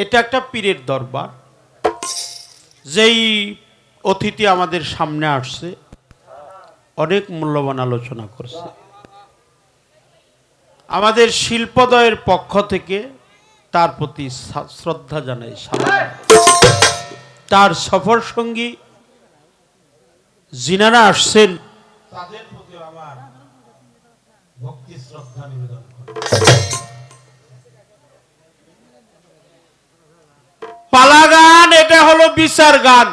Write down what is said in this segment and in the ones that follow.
এটা একটা পীরের দরবার। যেই অতিথি আমাদের সামনে আসছে অনেক মূল্যবান আলোচনা করছে। আমাদের শিল্পোদয়ের পক্ষ থেকে তার প্রতি শ্রদ্ধা জানাই, সালাম। তার সফর সঙ্গী যিনারা আসছেন তাদের প্রতি আমার ভক্তি শ্রদ্ধা নিবেদন করি। পালা গান এটা হলো বিচার গান।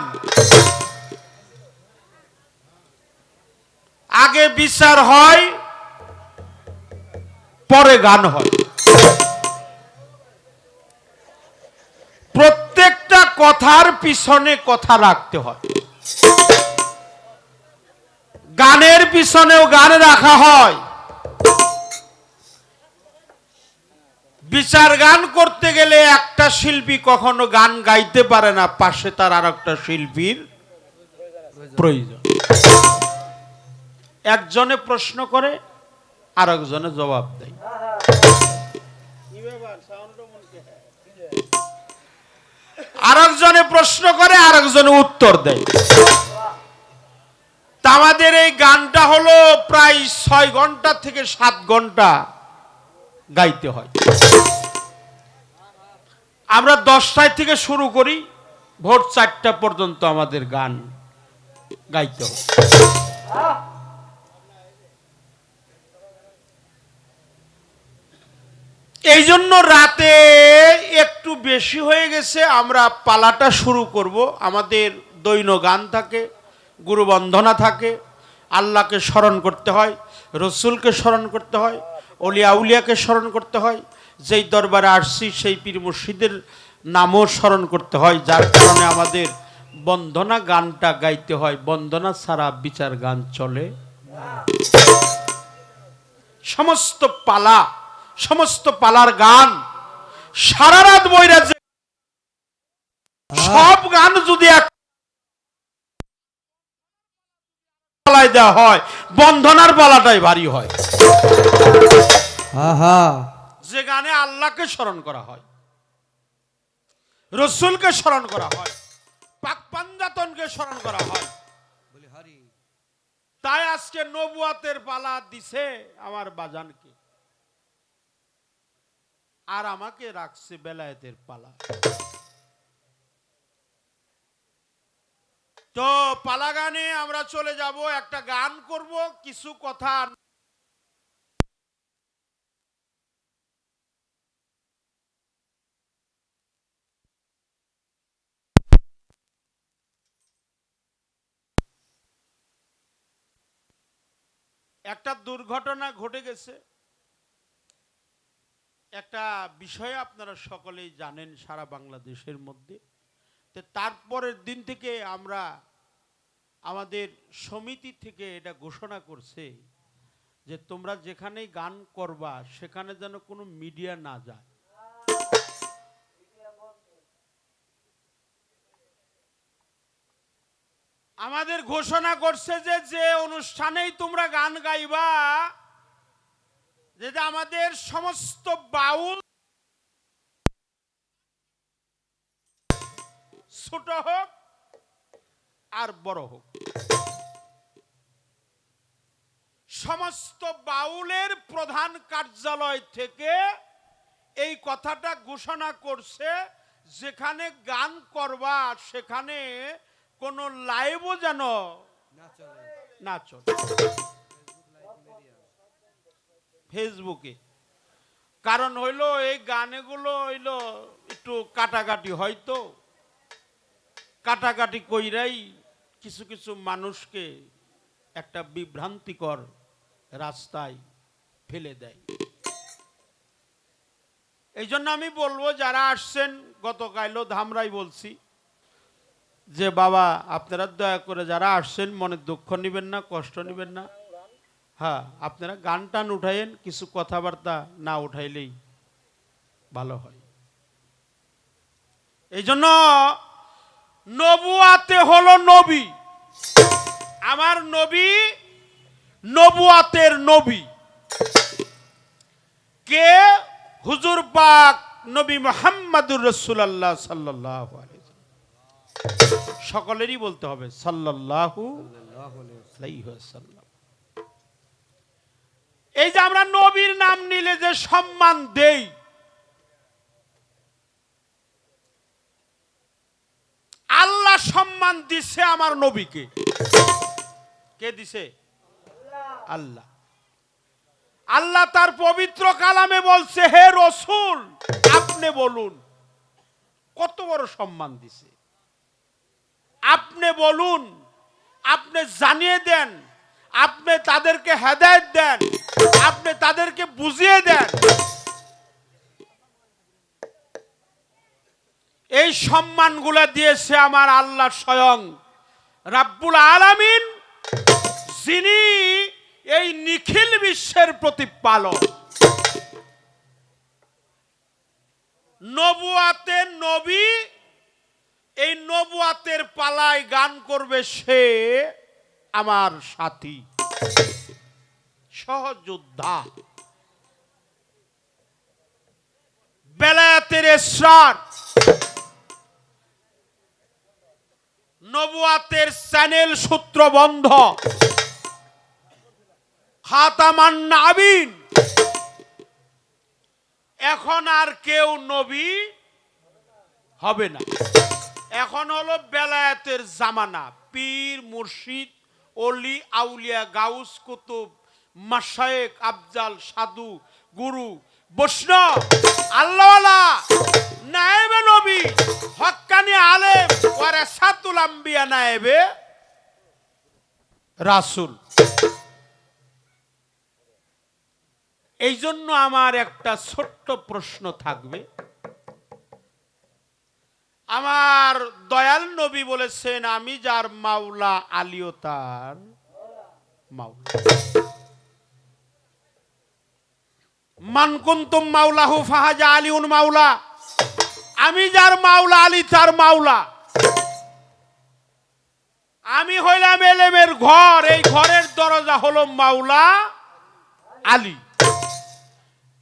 আগে বিচার হয়, পরে গান হয়। প্রত্যেকটা কথার পিছনে কথা রাখতে হয়। গানের পিছনেও গান রাখা হয়। বিচার গান করতে গেলে একটা শিল্পী কখনো গান গাইতে পারে না, পাশে তার আর একটা শিল্পীর প্রয়োজন। একজনে প্রশ্ন করে আর একজনে জবাব দেয়। আর একজনে প্রশ্ন করে আর একজনে উত্তর দেয়। তা আমাদের এই গানটা হলো প্রায় 6 ঘন্টা থেকে 7 ঘন্টা গাইতে হয়। আমরা 10টায় থেকে শুরু করি, ভোর 4টা পর্যন্ত আমাদের গান গাইতে হয়। এই জন্য রাতে একটু বেশি হয়ে গেছে, আমরা পালাটা শুরু করব। আমাদের দৈন গান থাকে, গুরু বন্দনা থাকে, আল্লাহকে স্মরণ করতে হয়, রসুলকে স্মরণ করতে হয়, অলিয়া উলিয়াকে স্মরণ করতে হয়। যেই দরবারে আসছি সেই পীর মুর্শিদের নামও স্মরণ করতে হয়, যার কারণে আমাদের বন্দনা গানটা গাইতে হয়। বন্দনা ছাড়া বিচার গান চলে। সমস্ত পালা, সমস্ত পালার গান সারা রাত বইরা, সব গান যদি এক পালায় দেওয়া হয়, বন্ধনার পালাটাই ভারী হয়। যে গানে আল্লাহকে স্মরণ করা হয়, রসুলকে স্মরণ করা হয়, পাক পাঞ্জাতনকে স্মরণ করা হয়, তাই আজকে নবুয়াতের পালা দিছে আমার বাজানকে, আর আমাকে রাখছে বেলায়েতের পালা। তো পালা গানে আমরা চলে যাব, একটা গান করব, কিছু কথা একটা দুর্ঘটনা ঘটে গেছে। একটা বিষয় আপনারা সকলেই জানেন সারা বাংলাদেশের মধ্যে। তারপরের দিন থেকে আমরা আমাদের সমিতি থেকে এটা ঘোষণা করছে যে তোমরা যেখানেই গান করবা সেখানে যেন কোনো মিডিয়া না যায়। আমাদের ঘোষণা করছে যে যে অনুষ্ঠানেই তোমরা গান গাইবা, যেটা আমাদের সমস্ত বাউল, ছোট হোক আর বড় হোক, সমস্ত বাউলের প্রধান কার্যালয় থেকে এই কথাটা ঘোষণা করছে, যেখানে গান করবা সেখানে কোন লাইভও যেন না চলে। ফেসবুকে কারণ হইল এই গানেগুলো হইল একটু কাটাকাটি, হয়তো কাটাকাটি কইরাই কিছু কিছু মানুষকে একটা বিভ্রান্তিকর রাস্তায় ফেলে দেয়। এই জন্য আমি বলবো যারা আসছেন, গতকালও ধামরাই বলছি যে বাবা আপনারা দয়া করে যারা আসছেন মনে দুঃখ নিবেন না, কষ্ট নিবেন না। হ্যাঁ, আপনারা গান টান উঠাইন, কিছু কথাবার্তা না উঠাইলেই ভালো হয়। এই জন্য নবুয়াতে হলো নবী, আমার নবী নবুয়াতের নবী কে? হুজুর পাক নবী মুহাম্মাদুর রাসূলুল্লাহ সাল্লাল্লাহু আলাইহি ওয়াসাল্লাম। সকলেরই বলতে হবে সাল্লাল্লাহু আলাইহি ওয়াসাল্লাম। এই যে আমরা নবীর নাম নিলে যে সম্মান দেই, আল্লাহ সম্মান দিছে আমার নবীকে। কে দিছে? আল্লাহ। আল্লাহ তার পবিত্র কালামে বলছে, হে রাসূল আপনি বলুন। কত বড় সম্মান দিছে। আপনি বলুন, আপনি জানিয়ে দেন, আপনি তাদেরকে হেদায়েত দেন, আপনি তাদেরকে বুঝিয়ে দেন। এই সম্মানগুলো দিয়েছে আমার আল্লাহ স্বয়ং রাব্বুল আলামিন, যিনি এই নিখিল বিশ্বের প্রতিপালক। নবুয়াতের নবী, এই নবুয়াতের পালায় গান করবে সে আমার সাথী, সহযোদ্ধা। বেলায়েতের এসরার, নবুয়াতের চ্যানেল সূত্র বন্ধ, খাতামান নাবিন। এখন আর কেউ নবী হবে না। এখন হলো বেলায়েতের জামানা। পীর, মুর্শিদ, অলি, আউলিয়া, গাউস, কুতুব, মাশায়েখ, আফজাল, সাধু, গুরু, বৈষ্ণব, আল্লাহওয়ালা, নায়েবে নবী, হক্কানি আলেম, ওয়ারাসাতুল আম্বিয়া, নায়েবে রাসূল। এই জন্য আমার একটা ছোট্ট প্রশ্ন থাকবে। আমার দয়াল নবী বলেছেন, আমি যার মাওলা আলীও তার মাওলা। মান কুনতুম মাওলাহু ফাহাজা আলীউন মাওলা। আমি যার মাওলা আলী তার মাওলা। আমি হইলাম এলেমের ঘর, এই ঘরের দরজা হলো মাওলা আলী।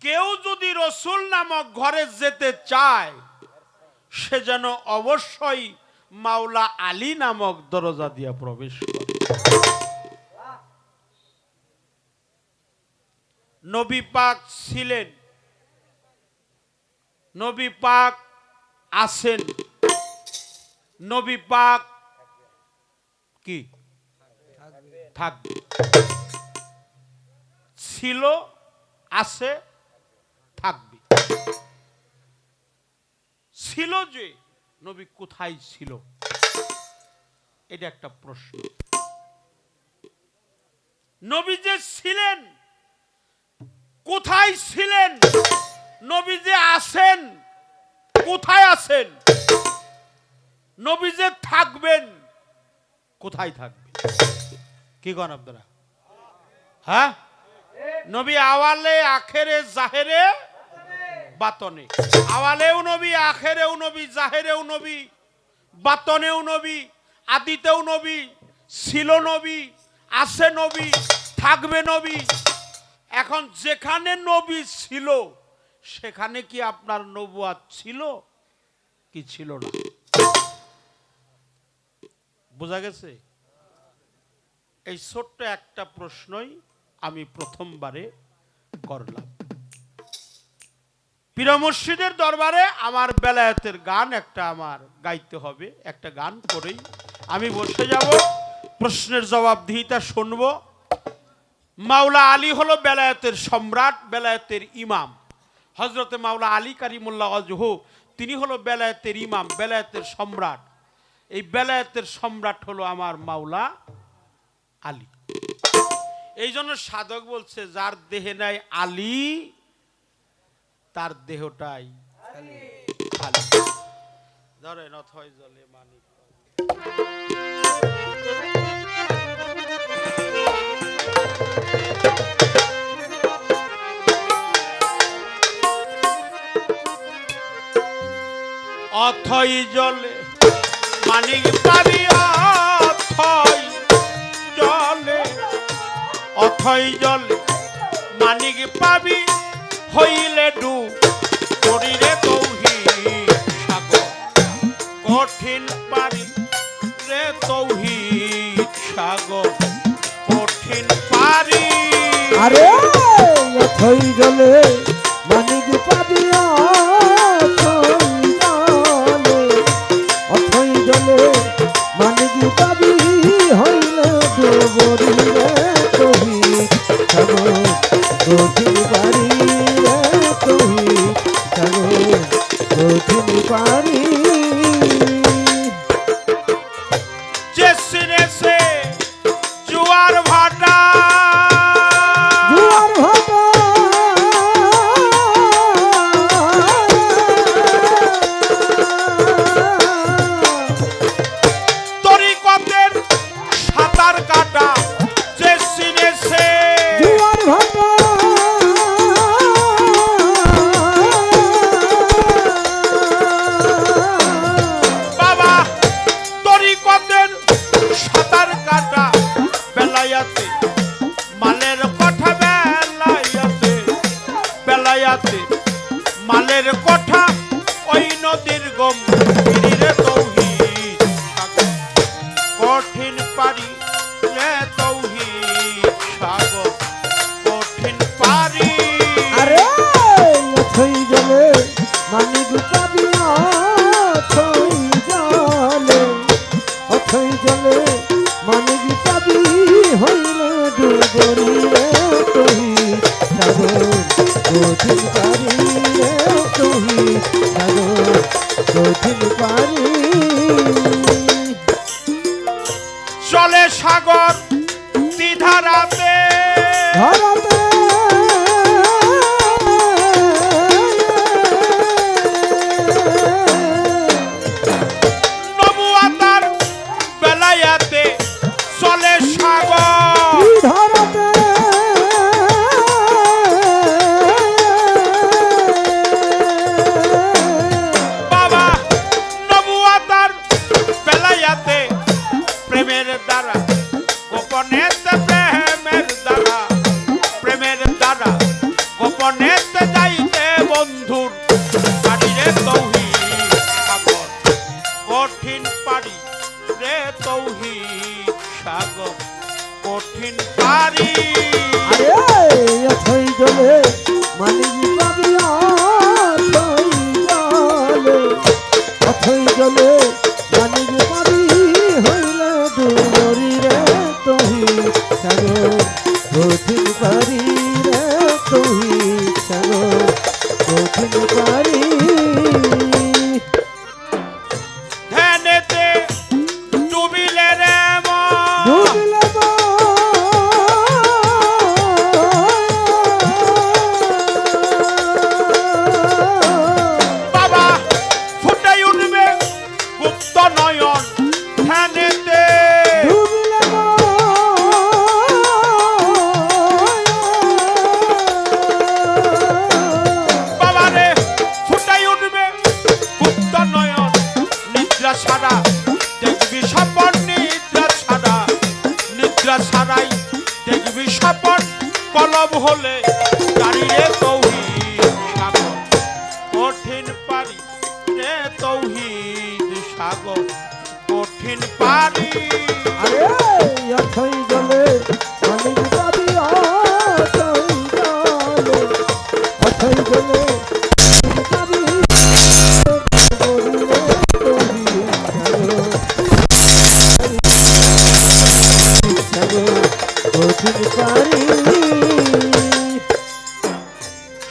কেউ যদি রসুল নামক ঘরে যেতে চায়, সে যেন অবশ্যই মাওলা আলী নামক দরজা দিয়া প্রবেশ করে। নবী পাক ছিলেন, নবী পাক আছেন, নবী পাক কি থাকবে, ছিল, আছে, থাকবে। ছিল যে, নবী কোথায় ছিল? এটা একটা প্রশ্ন। নবী যে ছিলেন, কোথায় ছিলেন? নবী যে আছেন, কোথায় আছেন? নবী যে থাকবেন, কোথায় থাকবেন? কি কন আপনারা? হ্যাঁ, নবী আওয়ালে, আখেরে, জাহেরে, বাতনে। আওয়ালেও নবী, আখেরেও নবী, জাহেরেও নবী, বাতনেও নবী, আদিতেও নবী, ছিল নবী, আছে নবী, থাকবে নবী। এখন যেখানে নবী ছিল, সেখানে কি আপনার নবুয়াত ছিল কি ছিল না? বোঝা গেছে? এই ছোট্ট একটা প্রশ্নই আমি প্রথমবারে করলাম। পীর মুর্শিদের দরবারে আমার বেলায়েতের গান একটা আমার গাইতে হবে। একটা গান করেই আমি বসে যাব, প্রশ্নের জবাবদিহিতা শুনব। মাওলা আলী হলো বেলায়েতের সম্রাট, বেলায়েতের ইমাম। হযরতে মাওলা আলী কারিমুল্লাহ ওয়াজহু, তিনি হলো বেলায়েতের ইমাম, বেলায়েতের সম্রাট। এই বেলায়েতের সম্রাট হলো আমার মাওলা আলী। এই জন্য সাধক বলছে, যার দেহে নাই আলী তার দেহটাই খালি। ধরেন অথয় জলে মানিক। অথই জলে মানিক পাবি, অথই জলে, অথই জলে মানিক পাবি, হইলে ডুব করি রে তৌহিদ সাগর কঠিন পারি রে তৌহিদ সাগর কঠিন পারি। আরে অথই জলে মানিক পাবি অথই জলে মানিক পাবি হইলে ডুবরি রে তৌহিদ সাগর কঠিন পারি রে তৌহিদ সাগর কঠিন পারি। যে সিনেছে জুয়ার ভাটা জুয়ার ভাটা তরিকতের সাঁতার কাটা যে সিনেছে জুয়ার ভাটা বাবা তরিকতের সাঁতার কাটা বেলায়াতে মালের কথা বেলায়াতে বেলায়াতে মালের কথা ওই নদীর গম্ভীরে তৌহিদ সাগর কঠিন পারি রে তৌহিদ সাগর কঠিন পারি। আরে অথই জলে মানিক পাবি অথই জলে অথই জলে মানিক পাবি হইলে ডুবরি রে তৌহিদ সাগর কঠিন পারি রে তৌহিদ সাগর কঠিন পারি। চলে সাগর দ্বিধারাতে ধরাতে নবুয়াতার বেলায়াতে চলে সাগর ধরাতে বাবা নবুয়াতার বেলায়াতে প্রেমের দ্বারা গোপনেতে প্রেমের দ্বারা প্রেমের দ্বারা গোপনেতে যাইতে বন্ধুর পারি রে তৌহিদ সাগর কঠিন পারি রে তৌহিদ সাগর কঠিন পারি। আরে অথই জলে মানিক পাবি অথই জলে মানিক পাবি হইলে ডুবরি রে তৌহিদ সাগর কঠিন পারি রে তৌহিদ সাগর কঠিন পারি। ধ্যানেতে ডুবিলে রে মন ডুবিলে বাবা ফুটে উঠবে গুপ্ত নয়ন ধ্যানেতে ডুবিলে বাবা রে ফুটে উঠবে গুপ্ত নয়ন নিদ্রা ছাড়া দেখবি স্বপন নিদ্রা ছাড়া নিদ্রা ছাড়াই দেখবি স্বপন কলম হলে দাঁড়িয়ে তৌহিদ সাগর কঠিন পারি রে তৌহিদ সাগর কঠিন পারি। আরে অথই জলে মানিক পাবি অথই জলে মানিক পাবি ডুবরি রে তৌহিদ সাগর কঠিন পারি।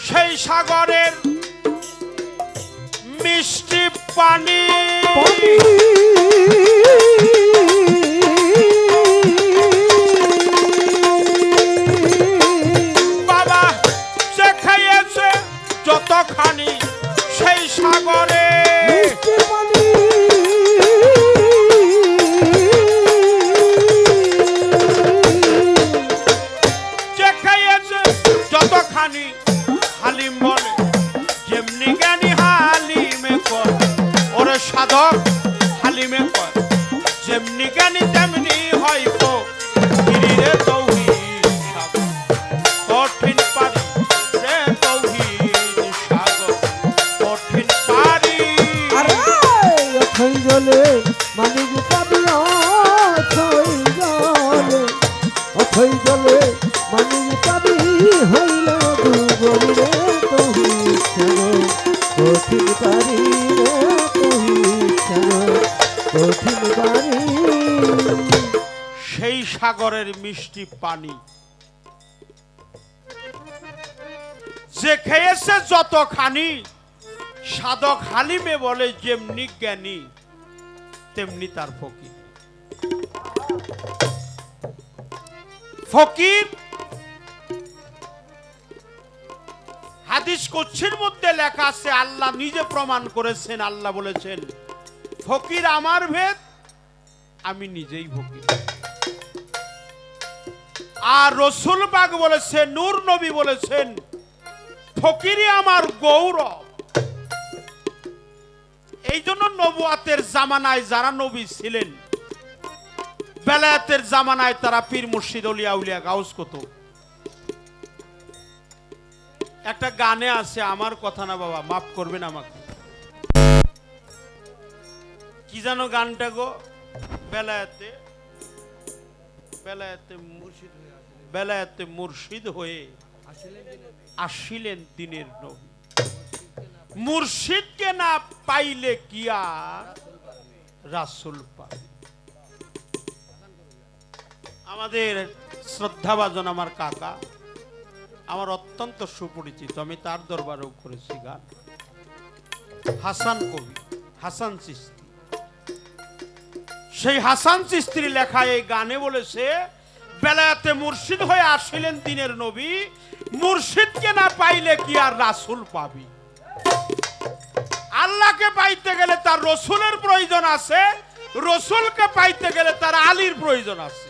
সেই সাগরের মিষ্টি পানি পাবি বাবা সে খাইয়েছে যতখানি সেই সাগরে মিষ্টি পানি যে খাইয়েছে যতখানি হালিম বলে যেমনি জ্ঞানী হালিমে কর ওরে সাধক হালিমে কর যেমনি জ্ঞানী তেমনি হয় গো রে তৌহিদ সাগর কঠিন পারি রে তৌহিদ সাগর জলে মানিক পাবি অথই জলে, অথই জলে মানিক পাবি হইল দুবরি রে তোহি ছাড়ো কঠিন পারি রে তোহি ছাড়ো কঠিন পারি। সেই সাগরের মিষ্টি পানি যে খেয়েছে যতখানি, সাধক হালিমে বলে যেমনি জ্ঞানী তেমনি তার ফকির। ফকির হাদিস কুদসির মধ্যে লেখা আছে, আল্লাহ নিজে প্রমাণ করেছেন। আল্লাহ বলেছেন ফকির আমার ভেদ, আমি নিজেই ফকির। আর রসুল পাক বলেছেন, নূর নবী বলেছেন ফকিরই আমার গৌরব। এই জন্য নবুয়াতের জামানায় যারা নবী ছিলেন, বেলায়েতের জামানায় তারা পীর মুর্শিদ আউলিয়া উলিয়া গাউস কত। একটা গানে আছে, আমার কথা না বাবা, মাফ করবেন আমাকে, কি জানো গানটা গো? বেলায়েতে বেলায়েতে মুর্শিদ বেলায়েতে মুর্শিদ হয়ে আসিলেন দিনের নবী। মুর্শিদকে না পাইলে কি আর রাসূল পাবে? আমাদের শ্রদ্ধাভাজন আমার কাকা, আমার অত্যন্ত সুপরিচিত, আমি তার দরবারেও করেছি গান। হাসান কবি, হাসান চিশতি। সেই হাসান চিশতির লেখা এই গানে বলেছে, বেলায়েতে মুর্শিদ হয়ে আসিলেন দিনের নবী, মুর্শিদকে না পাইলে কি আর রাসূল পাবি? আল্লাহকে পাইতে গেলে তার রসুলের প্রয়োজন আছে, রসুলকে পাইতে গেলে তার আলীর প্রয়োজন আছে।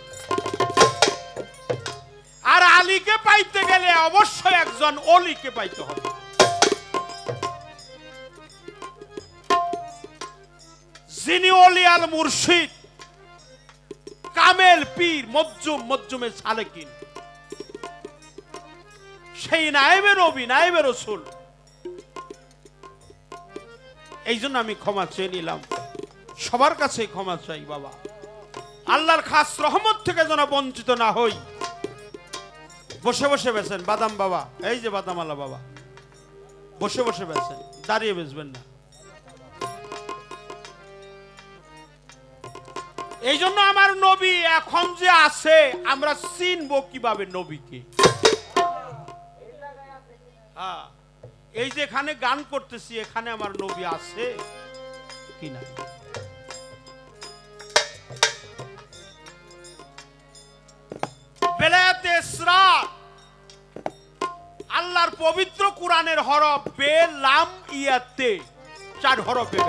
আর আলীকে পাইতে গেলে অবশ্যই একজন অলিকে পাইতে হবে। যিনি অলি আল মুর্শিদ, কামেল পীর, মজ্জুমে সালেকিন, সেই নায়েবে নবী, নায়েবে রসুল। এই জন্য আমি ক্ষমা চেয়ে নিলাম, সবার কাছে ক্ষমা চাই বাবা, আল্লাহর খাস রহমত থেকে যেন বঞ্চিত না হই। বসে বসে বেছেন বাদাম বাবা, এই যে বাদাম আলা বাবা, বসে বসে বেছেন, দাঁড়িয়ে বেচবেন না। এই জন্য আমার নবী এখন যে আছে, আমরা চিনবো কিভাবে নবীকে? হ্যাঁ, এই যে এখানে গান করতেছি, এখানে আমার নবী আছে কিনা? বেলায়েতে ইসরা, আল্লাহর পবিত্র কুরআনের হরফ বে লাম ইয়াতে, 4 হরফে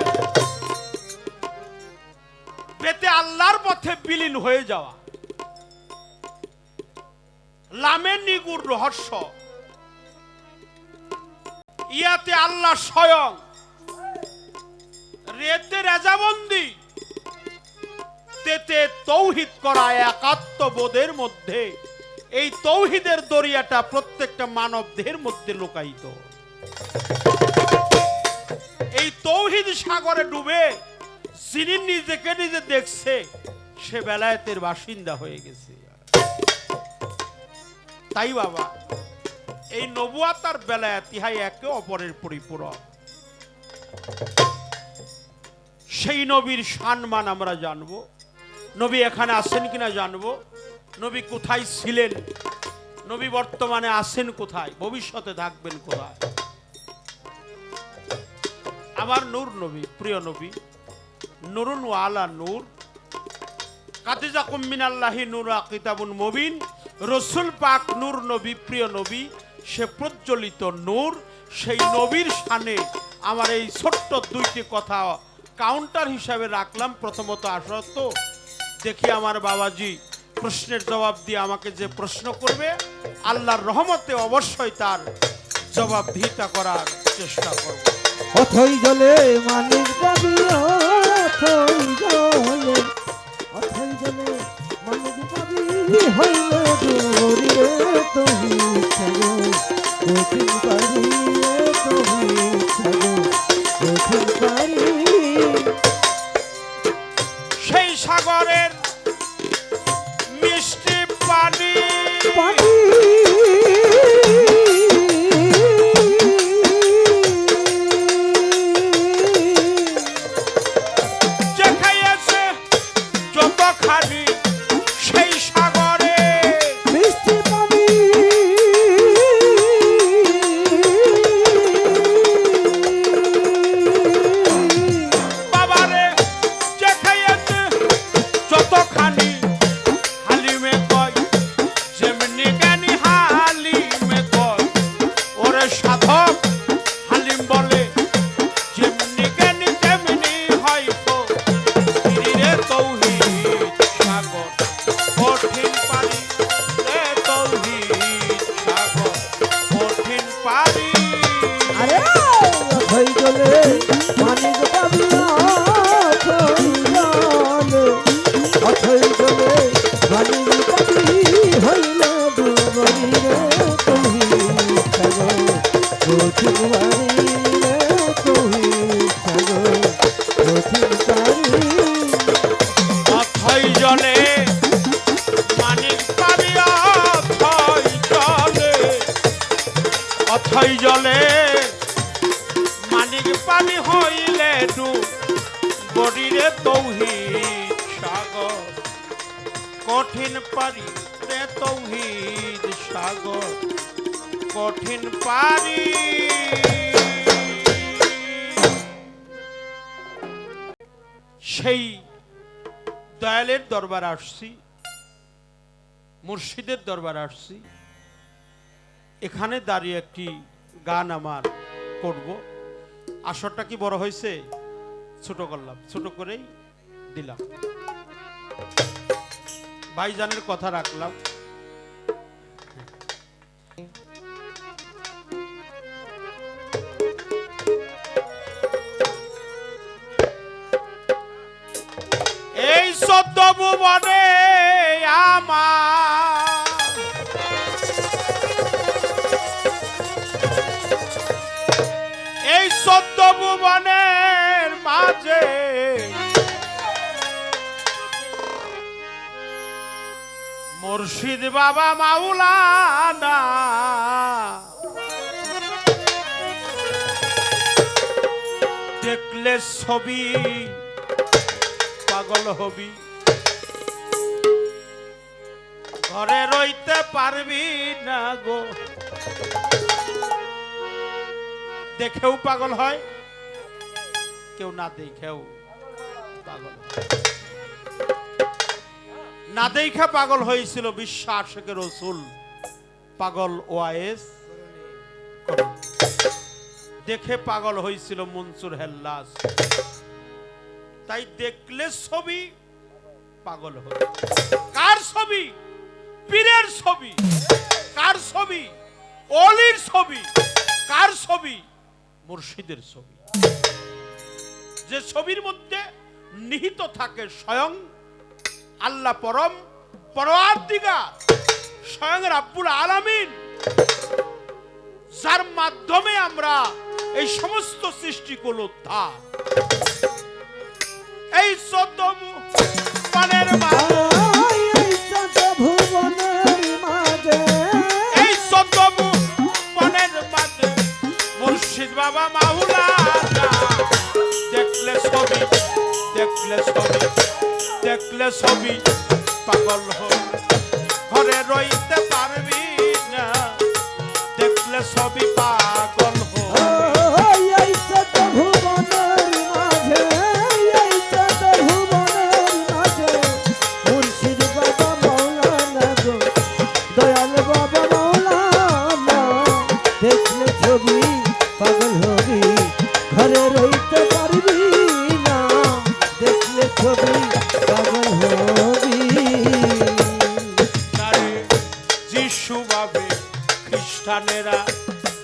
বেতে আল্লাহর পথে বিলীন হয়ে যাওয়া, লামে নিগুর রহস্য, ইয়াতে আল্লাহ স্বয়ং, রেতে রেজাবন্দি, তেতে তৌহিদ করা একাত্মবোধের মধ্যে। এই তৌহিদের দরিয়াটা প্রত্যেকটা মানব দেহের মধ্যে লুকায়িত। এই তৌহিদ সাগরে ডুবে যিনি নিজেকে নিজে দেখছে, সে বেলায়েতের বাসিন্দা হয়ে গেছে। তাই বাবা, এই নবুয়াত আর বেলায়েত ইহাই একে অপরের পরিপূরক। সেই নবীর সম্মান আমরা জানবো, নবী এখানে আছেন কিনা জানবো, নবী কোথায় ছিলেন, নবী বর্তমানে আছেন কোথায়, ভবিষ্যতে থাকবেন কোথায়। আমার নূর নবী, প্রিয় নবী, নুরুন ওয়ালা নূর, কাতিজাকুম মিনাল্লাহি নূরা কিতাবুন মুবিন। রসুল পাক নূর নবী, প্রিয় নবী, সে প্রজ্বলিত নূর। সেই নবীর শানে আমার এই ছোট্ট 2টি কথা কাউন্টার হিসাবে রাখলাম। প্রথমত আসত দেখি আমার বাবাজি প্রশ্নের জবাব দিয়ে আমাকে যে প্রশ্ন করবে, আল্লাহর রহমতে অবশ্যই তার জবাবদিহিতা করার চেষ্টা করব। অথই জলে মানিক পাবি অথই জলে, অথই জলে মানিক পাবি হইল দুবরি রে তোহি ছাড়ো কঠিন পারি রে তোহি ছাড়ো কঠিন পারি। ডু গড়িরে তৌহিদ সাগর কঠিন পারি রে তৌহিদ সাগর কঠিন পারি। সেই দয়ালের দরবার আসছি, মুর্শিদের দরবার আসছি, এখানে দাঁড়িয়ে একটি গান আমার করব। আসরটা কি বড় হয়েছে? ছোট করলাম, ছোট করেই দিলাম, ভাইজানের কথা রাখলাম। এই ১৪ ভুবনে আমার এই ১৪ ভুবনের মাঝে মুর্শিদ বাবা মাওলানা দেখলে ছবি পাগল হবি, ঘরে রইতে পারবি না গো। দেখেও পাগল হয়, কেউ না দেখেও পাগল হয়। না দেখা পাগল হয়েছিল বিশ্ব আশিকে রসুল পাগল ওয়াইস, দেখে পাগল হয়েছিল মনসুর হেল্লাস। তাই দেখলে ছবি পাগল হবে। কার ছবি? পীরের ছবি। কার ছবি? অলির ছবি। কার ছবি? মুর্শিদের ছবি। যে ছবির মধ্যে নিহিত থাকে স্বয়ং আল্লাহ পরম পরওয়ারদিগার, স্বয়ং রাব্বুল আলামিন, যার মাধ্যমে আমরা এই সমস্ত সৃষ্টি করলো। তা এই ১৪ ভুবনের মাঝে এই ১৪ ভুবনের মাঝে মুর্শিদ বাবা মাওলানা দেখলে ছবি, দেখলে ছবি, দেখলে ছবি পাগল হবি, ঘরে রইতে পারবি না, দেখলে ছবি পাগল হবি। যিশু ভাবে খ্রিস্টানেরা,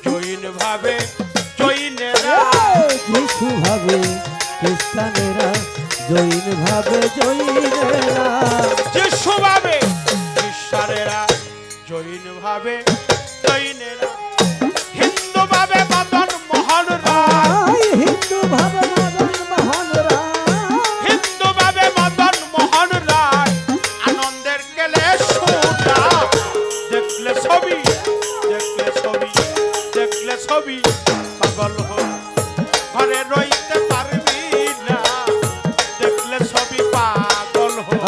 জৈন ভাবে জৈনেরা, যিশু ভাবে খ্রিস্টানেরা, জৈন ভাবে জৈনেরা, যিশু ভাবে খ্রিস্টানেরা, জৈন ভাবে জৈনেরা, হিন্দু ভাবে মদন মোহন রায়, হিন্দু ভাবে মদন মোহন রায়, হিন্দু ভাবে মদন মোহন রায়, আনন্দের গেলে সুরা, দেখলে ছবি, দেখলে ছবি, দেখলে ছবি পাগল হবি, ঘরে রইতে পারবি না, দেখলে ছবি পাগল হবি।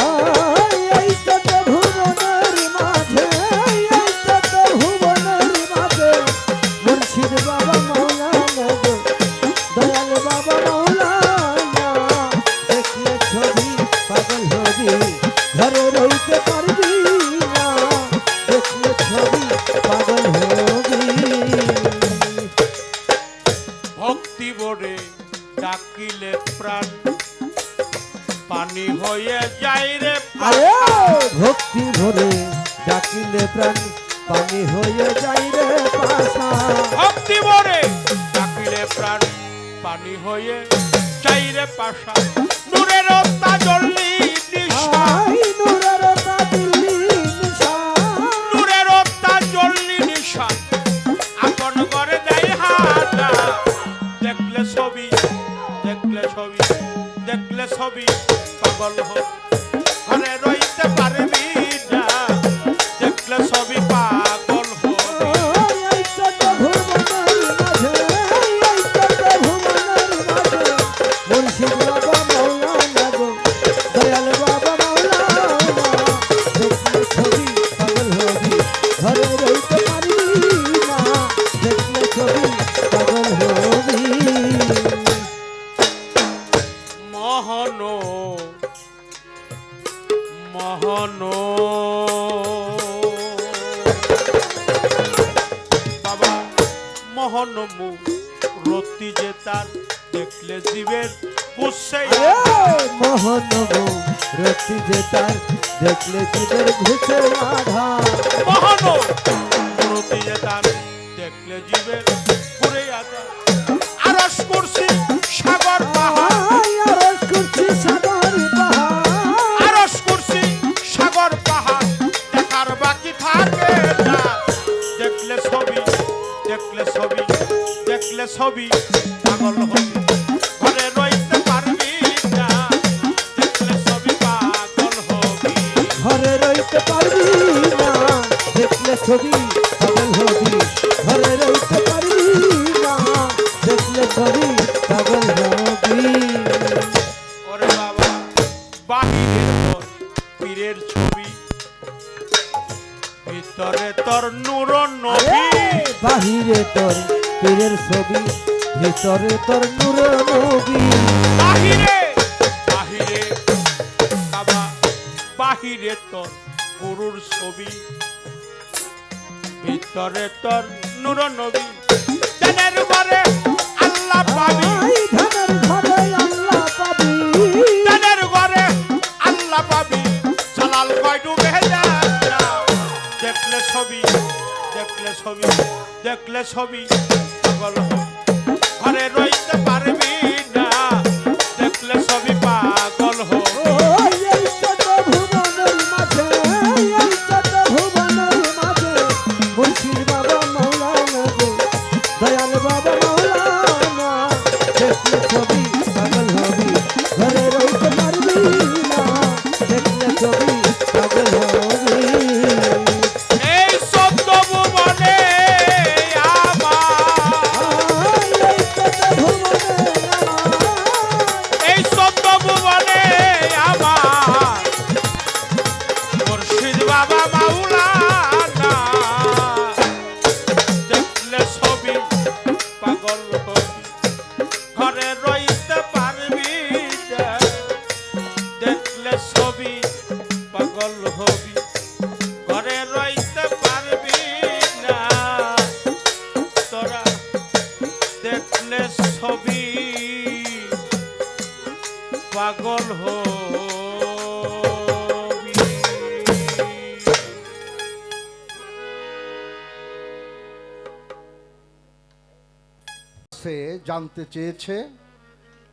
এই ১৪ ভুবনের মাঝে, এই ১৪ ভুবনের মাঝে মুর্শিদ বাবা মাওলানা গো, দয়াল বাবা মাওলানা দেখলে ছবি পাগল হবি, ঘরে রইতে পারবি না, দেখলে ছবি পাগল হবি। ভক্তি ভরে ডাকিলে প্রাণ পানি হয়ে যায় রে আরে ভক্তি ভরে ডাকিলে প্রাণ পানি হয়ে যাই রে পাশা, ভক্তি ভরে ডাকিলে প্রাণ পানি হয়ে যায় রে পাশা, নূরের তাজল্লি নিশা, নূরের তাজল্লি নিশা, নূরের তাজল্লি নিশা, আপন করে দেয় হানা, দেখলে ছবি, দেখলে ছবি, দেখলে ছবি পাগল হবি, ঘরে রইতে পারবি না, দেখলে ছবি পাগল হবি। এই ১৪ ভুবনের মাঝে, এই ১৪ ভুবনের মাঝে মোহন মোহন বাবা মোহন রতি যে তার দেখলে জীবের বুঝছে মোহন রতি যে তার দেখলে জীবের ঘুষে আধার মোহন রতি যে তার দেখলে জীবের পুরে আধার আরশ কুরসি সাগর পাহাড় আরশ কুরসি সাগর পাহাড় আরশ কুরসি সাগর পাহাড় দেখার বাকি থাকে না দেখলে ছবি দেখলে ছবি দেখলে ছবি পাগল হবি ঘরে রইতে পারবি না দেখলে ছবি পাগল হবি ঘরে রইতে পারবি না দেখলে ছবি পাগল হবি ঘরে রইতে পারবি না দেখলে ছবি পাগল হবি ওরে বাবা বাহিরে তোর পীরের ছবি ভিতরে তোর নূর নবী বাহিরে তোর পীরের ছবি ভিতরে তোর নূর নবী বাহিরে বাহিরে বাবা বাহিরে তোর গুরুর ছবি ভিতরে তোর নূর নবী জানের ঘরে আল্লাহ পাবি আই ধনের ঘরে আল্লাহ পাবি জানের ঘরে আল্লাহ পাবি জালাল কয় ডুবে যায় না দেখলে ছবি দেখলে ছবি দেখলে ছবি পাগল হবি ঘরে রইতে পারবি না দেখলে ছবি পাগল হবি ওই এই চোদ্দ ভুবনের মাঝে এই চোদ্দ ভুবনের মাঝে মুর্শিদ বাবা মৌলানা গো দয়াল বাবা মৌলানা দেখলে ছবি পাগল হবি ঘরে রইতে পারবি না দেখলে ছবি পাগল হবি এই চোদ্দ ভুবনে এই চোদ্দ ভুবনে আমার মুর্শিদ বাবা মাওলানা দেখলে ছবি পাগল হবি ঘরে রইতে পারবি না দেখলে ছবি পাগল হবি ঘরে রইতে পারবি না তোরা দেখলে ছবি পাগল হবি সে জানতে চেয়েছে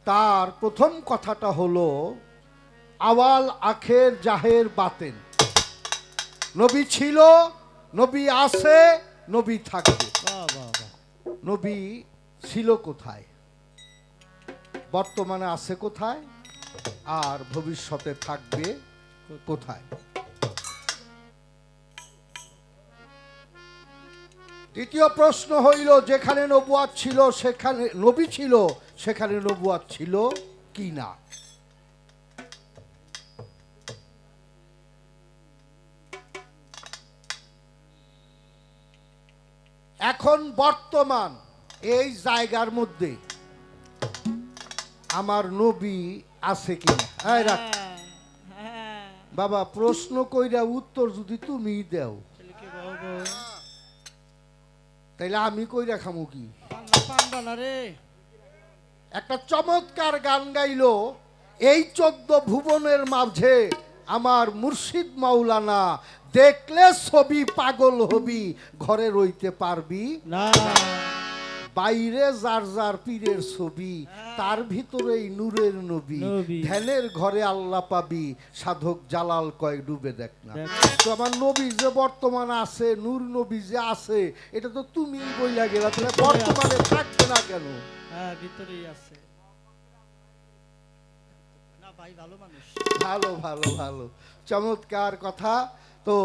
তার প্রথম কথাটা হলো আওয়াল আখের জাহের বাতেন নবী ছিল নবী আছে নবী থাকবে নবী ছিল কোথায় বর্তমানে আছে কোথায় আর ভবিষ্যতে থাকবে কোথায় দ্বিতীয় প্রশ্ন হইল যেখানে নবুয়াত ছিল সেখানে নবী ছিল সেখানে নবুয়াত ছিল কি না এখন বর্তমান এই জায়গার মধ্যে আমার নবী আছে কিনা এই রাখ বাবা প্রশ্ন কইরা উত্তর যদি তুমি দাও তাইলে আমি কইরা খামু কি একটা চমৎকার গান গাইলো এই 14 ভুবনের মাঝে আমার মুর্শিদ মাওলানা দেখলে ছবি পাগল হবি ঘরে রইতে পারবি না বাইরে যার যার পীরের ছবি তার ভিতরেই নূরের নবী ধ্যানের ঘরে আল্লাহ পাবি সাধক জালাল কয় ডুবে দেখ না তো আমার নবী যে বর্তমান আছে নূর নবী যে আছে এটা তো তুমি বইলা গেলা তাহলে বর্তমানে থাকবে না কেন হ্যাঁ ভিতরেই আছে না ভাই ভালো মানুষ ভালো ভালো ভালো চমৎকার কথা তো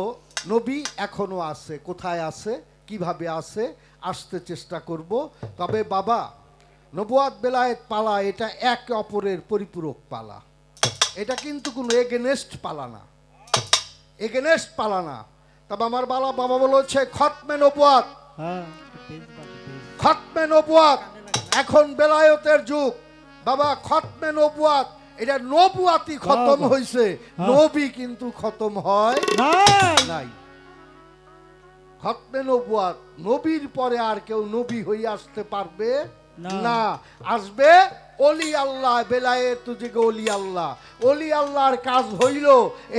নবী এখনো আছে কোথায় আছে কিভাবে আছে আসতে চেষ্টা করব তবে বাবা নবুয়াত বেলায়েত পালা এটা একে অপরের পরিপূরক পালা এটা কিন্তু কোনো এগেনেস্ট পালা না এগেনেস্ট পালা না তবে আমার বাবা বলেছে খতমে নবুয়াত হ্যাঁ খতমে নবুয়াত এখন বেলায়েতের যুগ বাবা খতমে নবুয়াত এটা নবুয়াতি খতম বাবা। হইছে, হ্যাঁ। নবী কিন্তু খতম হয় নাই নাই। খতমে নবুয়াত, নবীর পরে আর কেউ নবী হয়ে আসতে পারবে না। না। আসবে অলি আল্লাহ, বেলায়েত যুগে অলি আল্লাহ। অলি আল্লাহর কাজ হইল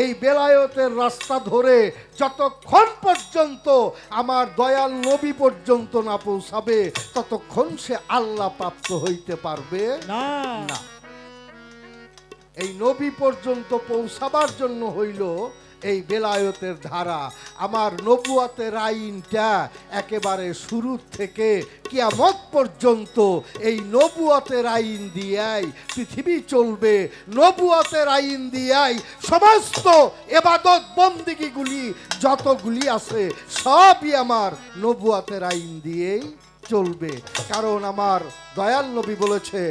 এই বেলায়েতের রাস্তা ধরে যতক্ষণ পর্যন্ত আমার দয়াল নবী পর্যন্ত না পৌঁছাবে ততক্ষণ সে আল্লাহ প্রাপ্ত হইতে পারবে না না। এই নবী পর্যন্ত পৌঁছাবার জন্য হইল এই বেলায়েতের ধারা। আমার নবুয়াতের আইনটা একেবারে শুরু থেকে কিয়ামত পর্যন্ত এই নবুয়াতের আইন দিয়াই পৃথিবী চলবে। নবুয়াতের আইন দিয়াই সমস্ত এবাদত বন্দিগিগুলি যতগুলি আছে সবই আমার নবুয়াতের আইন দিয়েই চলবে। কারণ আমার দয়াল নবী বলেছে,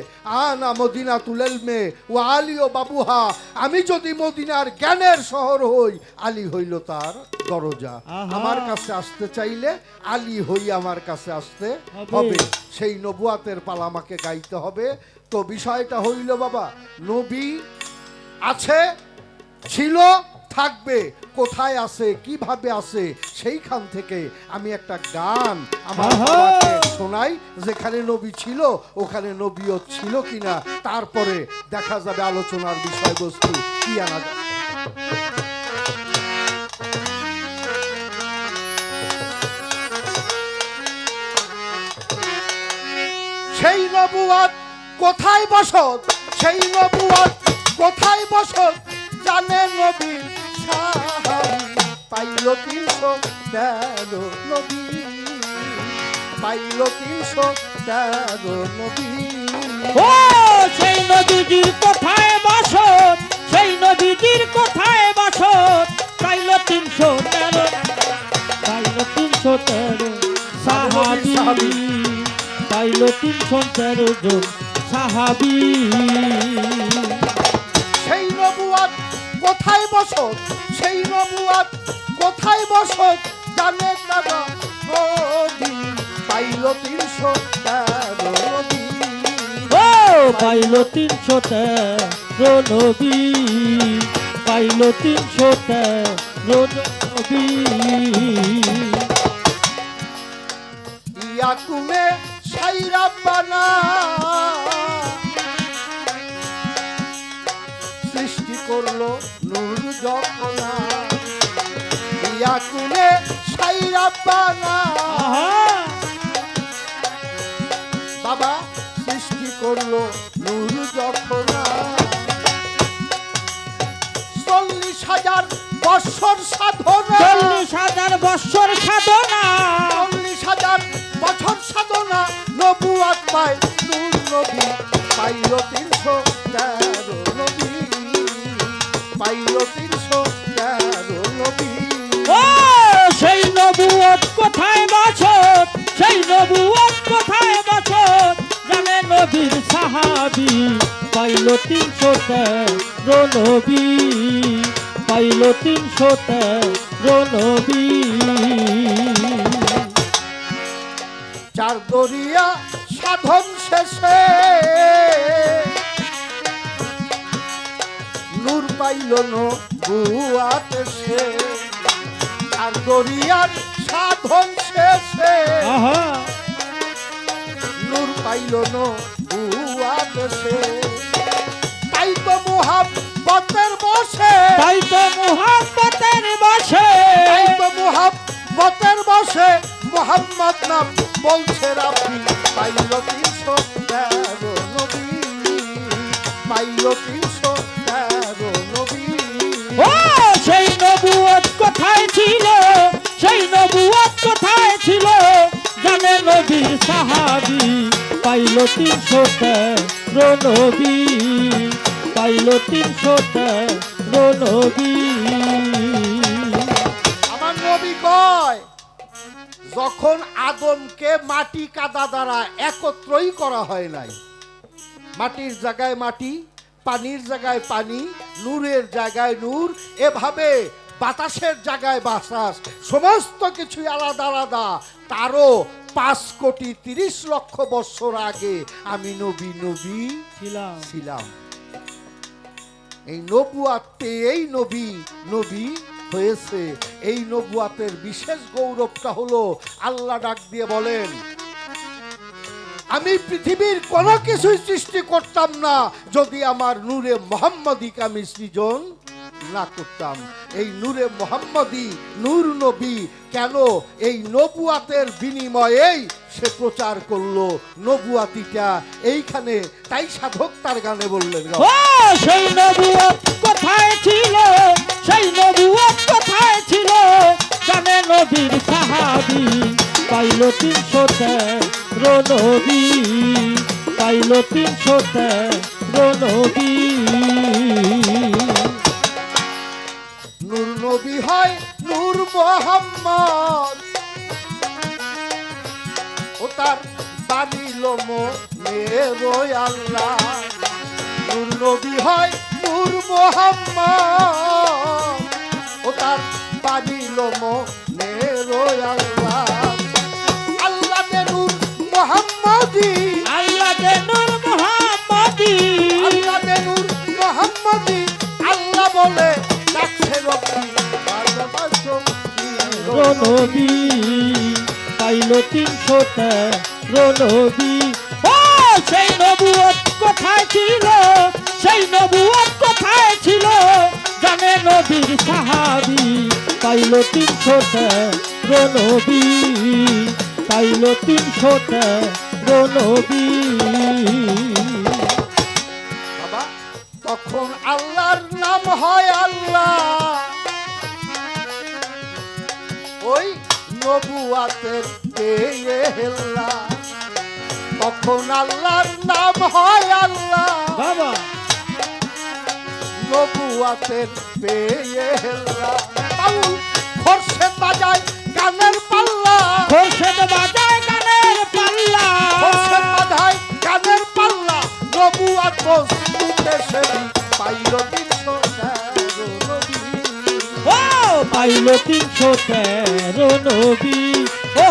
আনা মদিনাতুল ইলমে ও আলী ও বাবুহা, আমি যদি মদিনার জ্ঞানের শহর হই, আলী হইল তার দরজা। আহা। আমার কাছে আসতে চাইলে আলী হই আমার কাছে আসতে হবে। হবে। সেই নবুয়াতের পালা আমাকে গাইতে হবে। তো বিষয়টা হইল বাবা, নবী আছে, ছিল, থাকবে, কোথায় আছে, কিভাবে আছে, সেইখান থেকে আমি একটা গান আমার আহা! বাবাকে শোনাই, যেখানে নবী ছিল ওখানে নবীও ছিল কিনা, তারপরে দেখা যাবে আলোচনার বিষয়বস্তু কি আনা যায়। সেই নবুয়াত কোথায় বসত, সেই নবুয়াত কোথায় বসত, জানে নবী সাহাবী, পাইল 313 নবী, পাইল 313 নবী। ও সেই নদীজির কোথায় বাসত, সেই নদীজির কোথায় বাসত, পাইল 313, পাইল 313 সাহাবী, পাইল 313 জন সাহাবী। সেই নবুয়াত কোথায় বসত, সেই নবুয়াত কোথায় বসত, জানে দাদা নবী, পাইল 313 নবী। ও পাইল 313 নবী, পাইল 313 নবী। ইয়াকুমে সাইরাব্বানা, সৃষ্টি করলো নূর যখনা, ইয়াকুমে সাইরাব্বানা, আহা বাবা সৃষ্টি করলো নূর যখনা। 40,000 বৎসর সাধনা, 40,000 বৎসর সাধনা, 40,000 বছর সাধনা, নবুয়াত পায় নূর নবী, পাইল 313 নবী, পাইল 313 নবী। ও সেই নবুয়ত কোথায় বাসত, সেই নবুয়ত কোথায় বাসত, জানে নবীর সাহাবী, পাইল 313 নবী, পাইল 313 নবী। চার দরিয়া সাধন শেষে নূর পাইল নবুয়াত সে, চার দরিয়ার সাধন শেষে আহা নূর পাইল নবুয়াত সে। তাই তো মুহাব্বতের বসে, তাই তো মুহাব্বতের বসে, তাই তো মুহাব্বতের বসে মোহাম্মদ নাম বলছে রাব্বি, পাইল 313 নবী, পাইল 313 নবী। ও সেই নবুয়ত কোথায় ছিল, সেই নবুয়ত কোথায় ছিল, জানে নবীর সাহাবী, পাইল 313 নবী, পাইল 313 নবী। আমার নবী কয়, যখন আদমকে মাটি কাদা দ্বারা একত্রই করা হয় নাই, মাটির জায়গায় মাটি, পানির জায়গায় পানি, নূরের জায়গায় নূর, এভাবে বাতাসের জায়গায় বাতাস, সমস্ত কিছুই আলাদা আলাদা, তারও 5,30,00,000 বৎসর আগে আমি নবী ছিলাম ছিলাম। এই নবুয়াতে এই নবী নবী হয়েছে। এই নবুয়াতের বিশেষ গৌরবটা হলো আল্লাহ ডাক দিয়ে বলেন, আমি পৃথিবীর কোনো কিছুই সৃষ্টি করতাম না যদি আমার নূরে মোহাম্মদীকে আমি সৃজন না করতাম। এই নূরে মোহাম্মদী নূর নবী কেন এই নবুয়াতের বিনিময়েই সে প্রচার করলো নবুয়াতিটা এইখানে, তাই সাধক তার গানে বললেন, ও সেই নবুয়ত কোথায় ছিল, সেই নবুয়ত কোথায় ছিল, জানে নবীর সাহাবী পাইল 313 নবী, পাইল 313 নবী। নূর নবী হয় নূর মোহাম্মদ, ও তার বাড়িল মেরো আল্লাহ। নূর নবী হয় নূর মোহাম্মদ, ও তার বাড়িল মেরো আল্লাহ। আল্লাহ দে নূর মোহাম্মদী, আল্লাহ দে নূর মুহাম্মদী, আল্লাহ দে নূর মোহাম্মদী, আল্লাহ বলে ডাকছে রব্বি বারবাসম নবী পাইল 313 নবী। ও সেই নবুয়ত কোথায় ছিল, সেই নবুয়ত কোথায় ছিল, জানে নবীর সাহাবী পাইল 313 নবী, পাইল 313 নবী। বাবা, তখন আল্লাহর নাম হয় আল্লাহ, ওই নবুয়াতের পেয়ে হেল্লা। তখন আল্লাহর নাম হয় আল্লাহ, বাবা নবুয়াতের পেয়ে হেল্লা। বাউল খোরশেদ বাজায় গানের পাল্লা, খোরশেদ বাজায় গানের পাল্লা, খোরশেদ বাজায় গানের পাল্লা। নবুয়াত বস্তুতে সে পাইল 313 নবী। ও পাইল 313 নবী। ও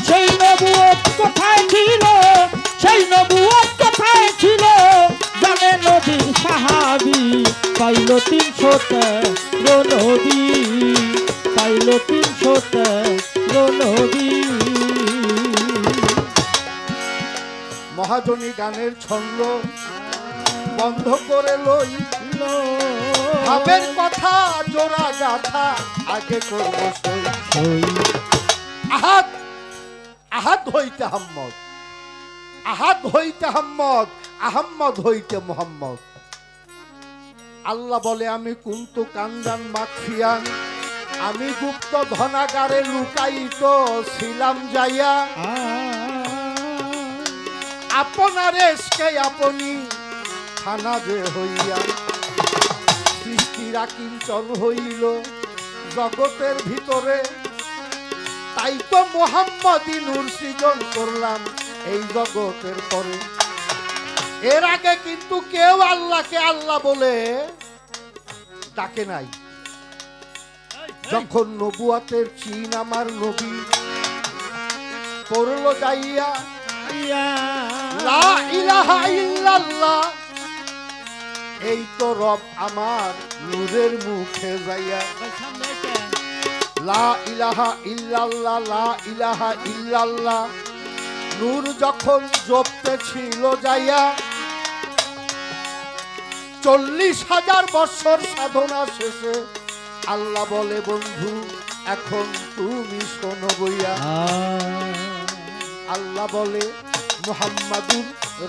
সেই নবুয়ত কোথায় ছিল, সেই নবুয়ত কোথায় ছিল, জানে নবীর সাহাবী পাইল 313 নবী, পাইল 313 নবী। মহাজনী গানের ছন্দ বন্ধ করে লই, ভাবের কথা জোড়া গাথা আগে করব সই। আহাদ আহাদ হইতে আহম্মদ, আহাদ হইতে আহম্মদ, আহম্মদ হইতে মোহাম্মদ। আল্লাহ বলে আমি কুন্তু কান্দান মাখফিয়ান, আমি গুপ্ত ধনাগারে লুকায়িত ছিলাম যাইয়া। আপনার এসকে আপনি খানা যে হইয়া, সৃষ্টির আকিঞ্চন হইল জগতের ভিতরে, তাই তো মোহাম্মদী নূর সৃজন করলাম এই জগতের পরে। এর আগে কিন্তু কেউ আল্লাহকে আল্লাহ বলে ডাকে নাই। যখন নবুয়াতের চিন আমার নবী করলো যাইয়া, লা ইলাহা ইল্লাল্লাহ, এই তো রব আমার নূরের মুখে যাইয়া। লা ইলাহা ইল্লাল্লাহ, লা ইলাহা ইল্লাল্লাহ, নূর যখন জপতে ছিল যাইয়া। 40,000 বছর সাধনা শেষে আল্লাহ বলে বন্ধু এখন তুমি শোনো বইয়া। আল্লাহ বলে মুহাম্মাদুর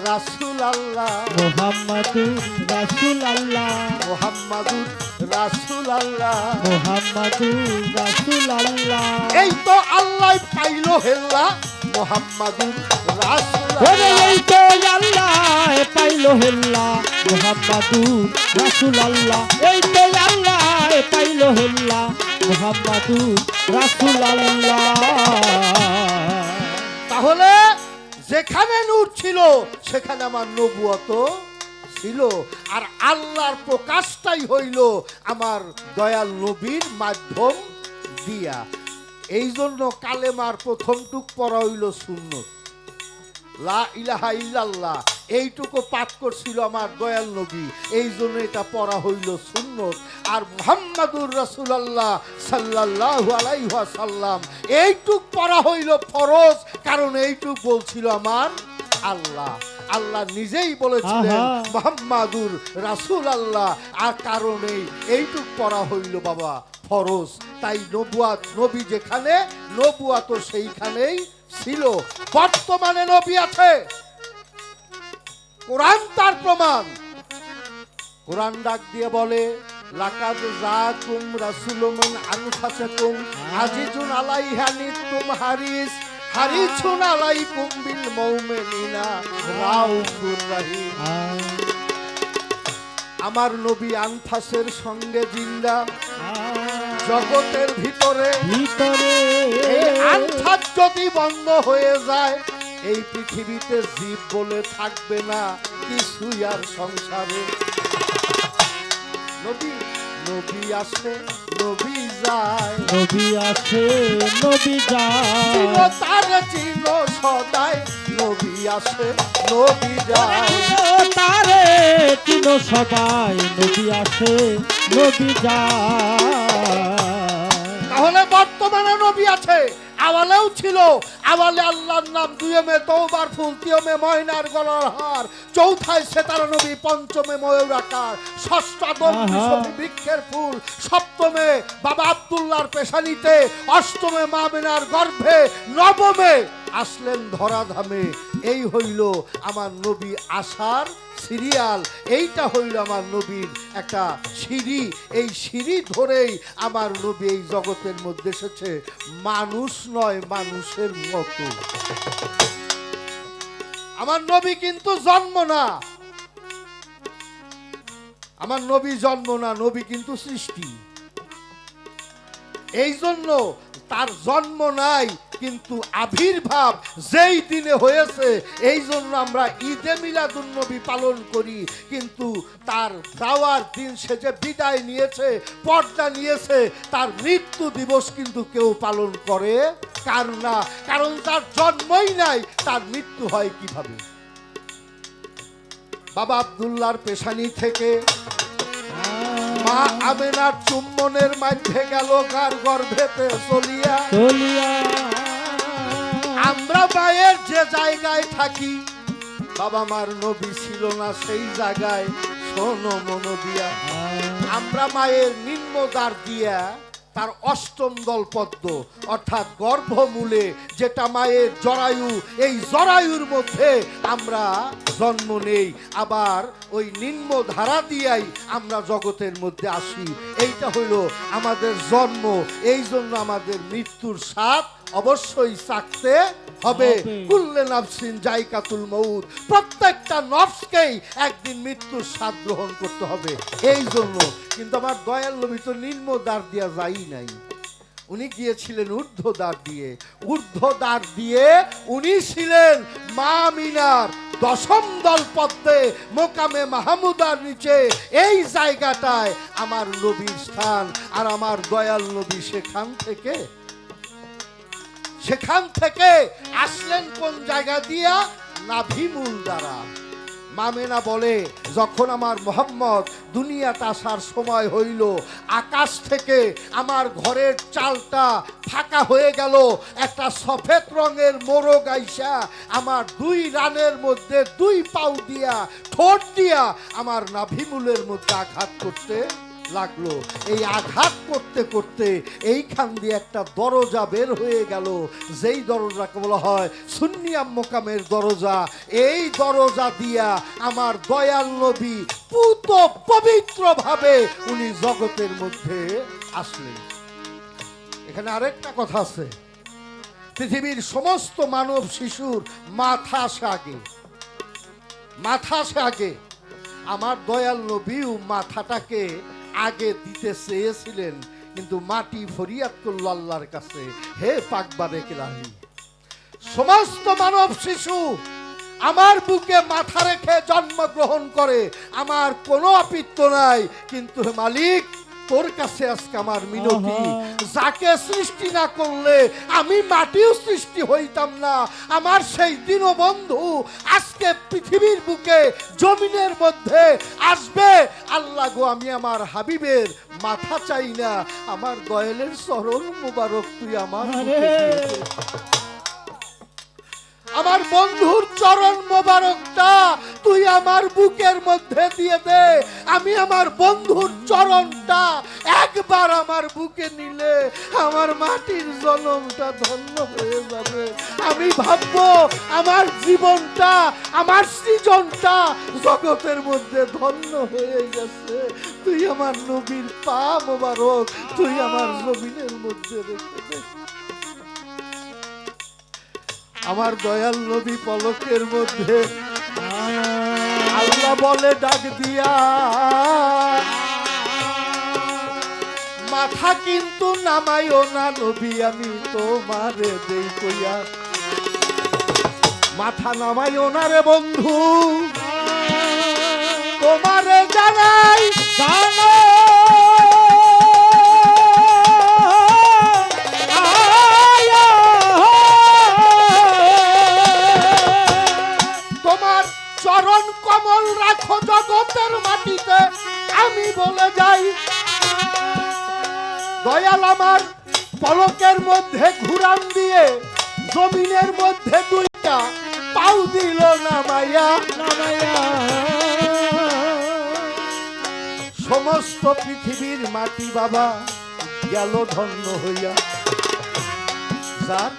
রাসূল আল্লাহ, মুহাম্মাদুর রাসূল আল্লাহ, মুহাম্মাদুর রাসূল আল্লাহ, মুহাম্মাদুর রাসূল আল্লাহ। এই তো আল্লাহ পাইলো হেল্লা মুহাম্মাদুর রাসূল ওরে আল্লাহ। এই তো আল্লাহ পাইলো হেল্লা মুহাম্মাদুর রাসূল আল্লাহ, এই তো আল্লাহ পাইলো হেল্লা মুহাম্মাদুর রাসূল আল্লাহ। তাহলে যেখানে নূর ছিল সেখানে আমার নবুয়ত ছিল, আর আল্লাহর প্রকাশটাই হইল আমার দয়াল নবীর মাধ্যম দিয়া। এই জন্য কালেমার প্রথম টুক পড়া হইল সুন্নত, লা ইলাহা ইল্লাল্লাহ। এইটুকু পাঠ করছিল আমার দয়াল নবী, এই জন্য এটা পড়া হইল সুন্নত। আর মুহাম্মাদুর রাসূলুল্লাহ সাল্লাল্লাহু আলাইহি ওয়াসাল্লাম এইটুক পড়া হইল ফরজ, কারণ এইটুক বলছিল আমার আল্লাহ। আল্লাহ নিজেই বলেছিলেন আহা। মুহাম্মাদুর রাসূলুল্লাহ, আর কারণেই এইটুক পড়া হইল বাবা ফরজ। তাই নবুয়াত, নবী যেখানে নবুয়াত সেইখানেই ছিল। বর্তমানে নবী আছে, কোরআন তার প্রমাণ। কোরআন ডাক দিয়ে বলে লাকাদ জাআকুম রাসূলুম মিন আনফুসিকুম আজিজুন আলাইহি আনিতুম হারিসুন আলাইকুম বিল মুমিনিনা রাউফুর রহিম। আমার নবী আনফাসের সঙ্গে জিন্দা, জগতের ভিতরে এই আনফাস যদি বন্ধ হয়ে যায়, এই পৃথিবীতে জীব বলে থাকবে না কিছুই আর সংসারে। নবী নবী আসে নবী যায়, নবী আসে নবী যায়, চিনো তার চিনো সদাই, নবী আসে নবী যায়। তারে চিনো সবাই, নবী আসে নবী যায়। তাহলে বর্তমানে নবী আছে, আওয়ালেও ছিল। আওয়ালে আল্লাহর নাম, দুইমে তওবার ফুল, তিয়মে ময়নার গলার হার, চৌথায় সেতারা নবী, পঞ্চমে ময়ূর আকার, ষষ্ঠাদম বৃক্ষের ফুল, সপ্তমে বাবা আব্দুল্লাহর পেশানিতে, অষ্টমে মা মিনার গর্ভে, নবমে আসলেন ধরাধামে। এই হইল আমার নবী আসার সিরিয়াল, এইটা হইল আমার নবীর একটা সিঁড়ি। এই সিঁড়ি ধরেই আমার নবী এই জগতের মধ্যে এসেছে, মানুষ নয় মানুষের মতো। আমার নবী কিন্তু জন্ম না, আমার নবী জন্ম না, নবী কিন্তু সৃষ্টি। এই জন্য তার জন্ম নাই, কিন্তু আবির্ভাব যেই দিনে হয়েছে, এই জন্য আমরা ঈদে মিলাদুন নবী পালন করি। কিন্তু তার যাওয়ার দিন, সে যে বিদায় নিয়েছে, পর্দা নিয়েছে, তার মৃত্যু দিবস কিন্তু কেউ পালন করে না, কারণ তার জন্মই নাই, তার মৃত্যু হয় কিভাবে? বাবা আব্দুল্লাহর পেশানি থেকে মা আমেনার চুম্বনের মাঝে গেল কার গর্ভেতে চলিয়া। আমরা মায়ের যে জায়গায় থাকি, বাবা মার নবী ছিল না সেই জায়গায়, শোনো মনোবিয়া। আমরা মায়ের নিম্ন দ্বার দিয়া, তার অষ্টম দল পদ্ম অর্থাৎ গর্ভমূলে যেটা মায়ের জরায়ু, এই জরায়ুর মধ্যে আমরা জন্ম নেই, আবার ওই নিম্ন ধারা দিয়াই আমরা জগতের মধ্যে আসি। এইটা হইল আমাদের জন্ম। এই জন্য আমাদের মৃত্যুর স্বাদ অবশ্যই চাকতে হবে। কুল্লে নাফসিন জায়কাতুল মউত, প্রত্যেকটা নফসকেই একদিন মৃত্যুর স্বাদ গ্রহণ করতে হবে। এই জন্য কিন্তু আমার দয়াল নবী তো নিম্ন দ্বার দিয়া যাই নাই, উনি গিয়েছিলেন ঊর্ধ্ব দ্বার দিয়ে। ঊর্ধ্ব দ্বার দিয়ে উনি ছিলেন মা মিনার দশম দল পদ্মে মোকামে মাহমুদার নিচে। এই জায়গাটায় আমার নবীর স্থান। আর আমার দয়াল নবী সেখান থেকে আসলেন কোন জায়গা দিয়া? নাভিমূল দ্বারা। মামেনা বলে, যখন আমার মোহাম্মদ দুনিয়াতে আসার সময় হইল, আকাশ থেকে আমার ঘরের চালটা ফাঁকা হয়ে গেল, একটা সফেদ রঙের মোরগ আইসা আমার দুই রানের মধ্যে দুই পাও দিয়া, ঠোঁট দিয়া আমার নাভিমূলের মধ্যে আঘাত করতে লাগলো। এই আঘাত করতে করতে এইখান দিয়ে একটা দরজা বের হয়ে গেল, যেই দরজাকে বলা হয় সুন্নিয়াম মোকামের দরজা। এই দরজা দিয়া আমার দয়াল নবী পুত পবিত্র ভাবে উনি জগতের মধ্যে আসলেন। এখানে আরেকটা কথা আছে, পৃথিবীর সমস্ত মানব শিশুর মাথা আসে আগে। আমার দয়াল নবীও মাথাটাকে আগে দিতে চেয়েছিলেন, কিন্তু মাটি ফরিয়াদ করল আল্লাহর কাছে, হে পাকবারে কিলাহি, সমস্ত মানব শিশু আমার বুকে মাথা রেখে জন্মগ্রহণ করে, আমার কোনো আপত্তি নাই, কিন্তু হে মালিক তোর কাছে আজকে আমার মিনতি, যাকে সৃষ্টি না করলে আমি মাটিও সৃষ্টি হইতাম না। আমার সেই দীনবন্ধু আজকে পৃথিবীর বুকে জমিনের মধ্যে আসবে। আল্লাহ গো, আমি আমার হাবিবের মাথা চাই না, আমার দয়ালের চরণ মুবারক তুই আমার বুকে দিয়ে দে। আমার বন্ধুর চরণ মোবারকটা তুই আমার বুকের মধ্যে দিয়ে দে। আমি আমার বন্ধুর চরণটা একবার আমার বুকে নিলে আমার মাটির জনমটা ধন্য হয়ে যাবে। আমি ভাববো আমার জীবনটা, আমার সৃজনটা জগতের মধ্যে ধন্য হয়ে গেছে। তুই আমার নবীর পা মোবারক তুই আমার জমিনের মধ্যে রেখে দে। আমার দয়াল নবী পলকের মধ্যে আল্লাহ বলে ডাক দিয়া, মাথা কিন্তু নামাইও না নবী, আমি তোমারে দেই কইয়া। মাথা নামাইও না রে বন্ধু, তোমারে জানাই জানো চরণ কমল রাখো জগতের মাটিতে। আমি বলে যাই দয়াল আমার পলকের মধ্যে ঘুরান দিয়ে জমিনের মধ্যে দুইটা পাও দিল নামাইয়া নামাইয়া, সমস্ত পৃথিবীর মাটি বাবা গেল ধন্য হইয়া। যার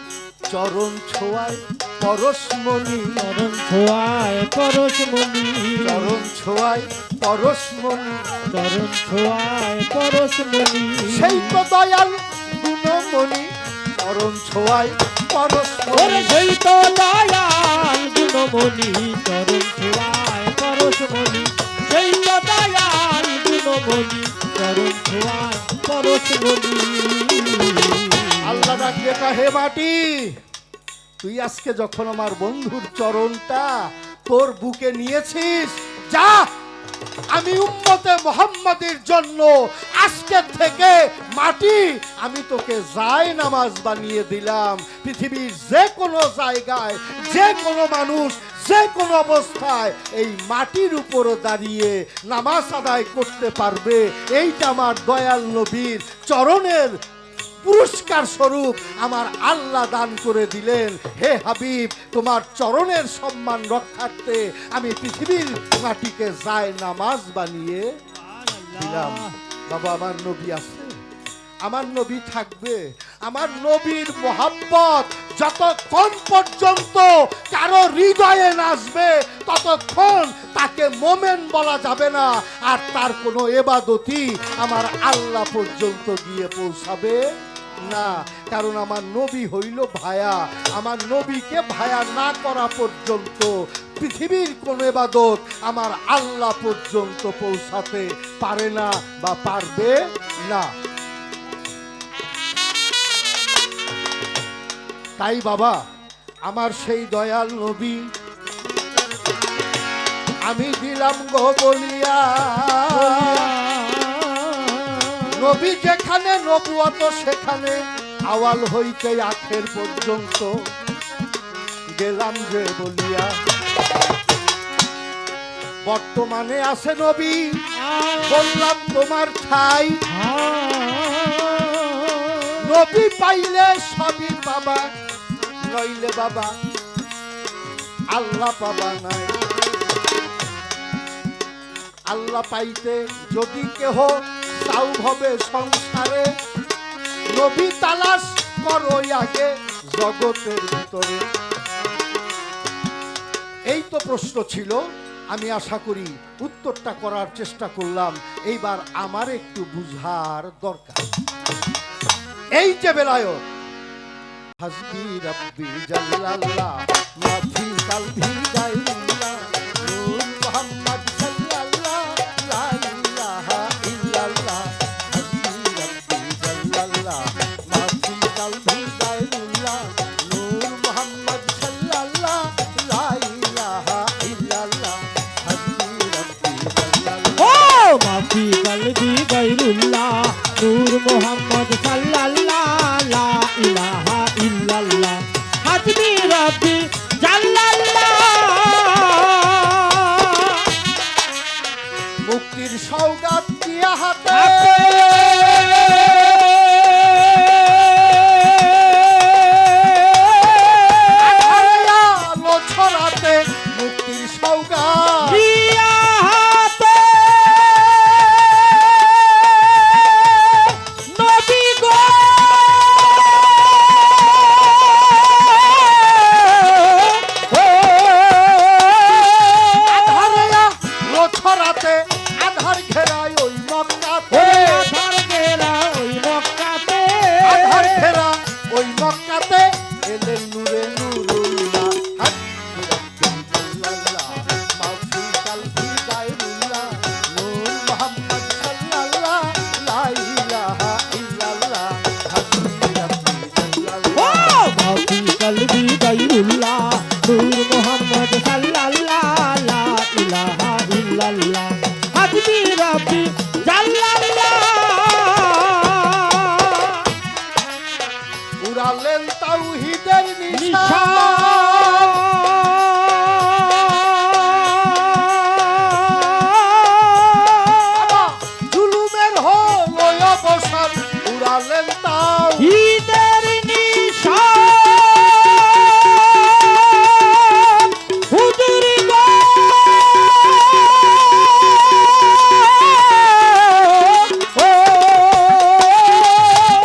চরণ ছোঁয়ায় পরশমণি, চরণ ছোঁয়ায় পরশমণি, চরণ ছোঁয়ায় পরশমণি, চরণ ছোঁয়ায় পরশমণি, সেই তো দয়াল গুণমণি। চরণ ছোঁয়ায় পরশমণি, সেই তো দয়াল গুণমণি, চরণ ছোঁয়ায় পরশমণি, সেই তো দয়াল গুণমণি, চরণ ছোঁয়ায় পরশমণি। আল্লাহ ডাকে হে মাটি, তুই আজকে যখন আমার বন্ধুর চরণটা তোর বুকে নিয়েছিস, যা আমি উম্মতে মুহাম্মাদের জন্য আজকে থেকে মাটি আমি তোকে যায় নামাজ বানিয়ে দিলাম। পৃথিবীর যে কোনো জায়গায় যে কোনো মানুষ যে কোনো অবস্থায় এই মাটির উপরে দাঁড়িয়ে নামাজ আদায় করতে পারবে। এইটা আমার দয়াল নবীর চরণের পুরস্কার স্বরূপ আমার আল্লাহ দান করে দিলেন। হে হাবিব, তোমার চরণের সম্মান রক্ষার্থে আমি পৃথিবীর মাটিকে যায় নামাজ বানিয়ে দিলাম। বাবা, আমার নবী আছে, আমার নবী থাকবে। আমার নবীর মোহাব্বত যতক্ষণ পর্যন্ত কারো হৃদয়ে নাচবে ততক্ষণ তাকে মোমেন বলা যাবে না, আর তার কোনো এবাদতই আমার আল্লাহ পর্যন্ত গিয়ে পৌঁছাবে না। কারণ আমার নবী হইল ভায়া। আমার নবীকে ভায়া না করা পর্যন্ত পৃথিবীর কোন ইবাদত আমার আল্লাহ পর্যন্ত পৌঁছাতে পারে না বা পারবে না। তাই বাবা, আমার সেই দয়াল নবী আমি দিলাম গো বলিয়া। নবী যেখানে নবুয়ত সেখানে আওয়াল হইতে আখের পর্যন্ত গেলাম যে বলিয়া। বর্তমানে আছে নবী, বললাম তোমার ঠাই। নবী পাইলে সবই পাবা, নইলে বাবা আল্লাহ পাবা নাই। আল্লাহ পাইতে যদি কেহ চাও হবে সংসারে, নবী তালাশ করো আগে জগতের ভিতরে। এই তো প্রশ্ন ছিল, আমি আশা করি উত্তরটা করার চেষ্টা করলাম। এইবার আমার একটু বুঝার দরকার। এই যে বেলায়ত হাসবি রাব্বি জাল্লাল্লাহ মাফি কালবি গায়রুল্লাহ নূর মুহাম্মদ সাল্লাল্লাহ লা ইলাহা ইল্লাল্লাহ হাসবি রাব্বি জাল্লাল্লাহ মাফি কালবি গায়রুল্লাহ নূর মুহাম্মদ সাল্লাল্লাহ লা ইলাহা ইল্লাল্লাহ হাসবি রাব্বি জাল্লাল্লাহ। ও মাফি কালবি গায়রুল্লাহ গাইরুল্লাহ নূর মোহাম্মদ সাল্লাল্লাহ লা ইলাহা ইল্লাল্লাহ হাসবি রাব্বি জাল্লাল্লাহ মুক্তির সওগাত দিয়া হাতে আলো ছড়াতে মুক্তির সওগাত দিয়া হাতে নবী গো আধারে আলো ছড়াতে আধার ঘেরায় ওই মক্কাতে আধার ঘেরা ওই মক্কাতে আধার ঘেরা ওই মক্কাতে এলেন নূরে নূরুল্লাহ হাসবি রাব্বি জাল্লাল্লাহ মাফি কালবি গায়রুল্লাহ নূর মুহাম্মদ সাল্লাল্লাহ লা ইলাহা ইল্লাল্লাহ হাসবি রাব্বি জাল্লাল্লাহ মাফি কলবি গাইরুল্লাহ নূর মোহাম্মদ সাল্লাল্লাহ লা ইলাহা ইল্লাল্লাহ হাসবি রাব্বি জাল্লাল্লাহ উড়ালেন তাওহীদের নিশান বাবা জুলুমের হলো অবসান উড়ালেন তাও ঈদের নিশান হুজুর গো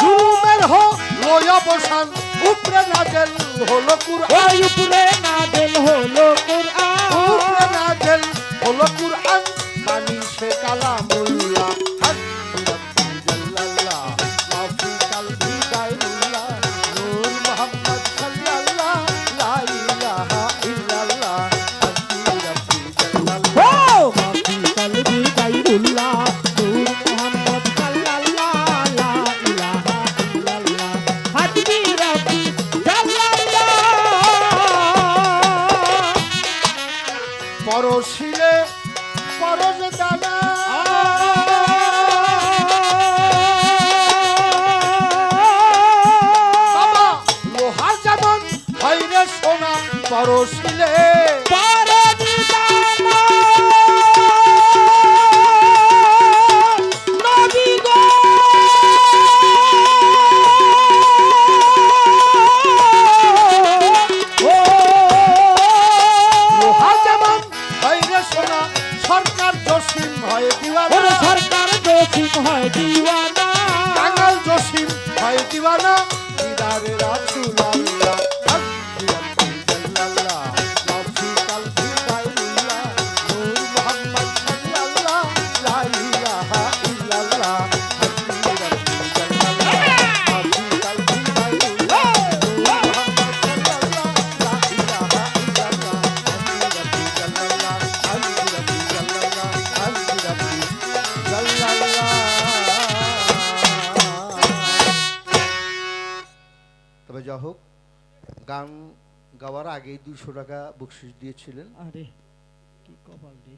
জুলুমের হলো অবসান উপরে নাজেল হলো কুরআন ওই উপরে নাযিল হলো কুরআন উপরে নাজেল হলো কুরআন বাণী সে কালামুল্লাহ হাসবি রাব্বি জাল্লাল্লাহ মাফি কালবি গায়রুল্লাহ নূর মুহাম্মদ সাল্লাল্লাহ লা ইলাহা ইল্লাল্লাহ হাসবি রাব্বি জাল্লাল্লাহ মাফি কলবি গাইরুল্লাহ নূর মুহাম্মদ সাল্লাল্লাহ লা ইলাহা ইল্লাল্লাহ হাসবি রাব্বি জাল্লাল্লাহ পরশিলে পরশ দানা বাবা লোহার যেমন হয় রে সোনা পরশিলে লোহার যেমন হয় রে সোনা সরকার জসিম হয় দিওয়ানা সরকার দোষিত হয় দিওয়ানা কাঙাল জসিম হয় দিওয়ানা দিদারে রাসূলুল্লাহ হাসবি রাব্বি জাল্লাল্লাহ মাফি কালবি গায়রুল্লাহ নূর মুহাম্মদ সাল্লাল্লাহ লা ইলাহা ইল্লাল্লাহ হাসবি রাব্বি জাল্লাল্লাহ মাফি কালবি গায়রুল্লাহ নূর মুহাম্মদ সাল্লাল্লাহ লা ইলাহা ইল্লাল্লাহ হাসবি রাব্বি জাল্লাল্লাহ হাসবি রাব্বি জাল্লাল্লাহ হাসবি রাব্বি জাল্লাল্লাহ। তবে যা হোক গান গাওয়ার আগেই 200 টাকা বকশিশ দিয়েছিলেন। আরে কি কপাল রে।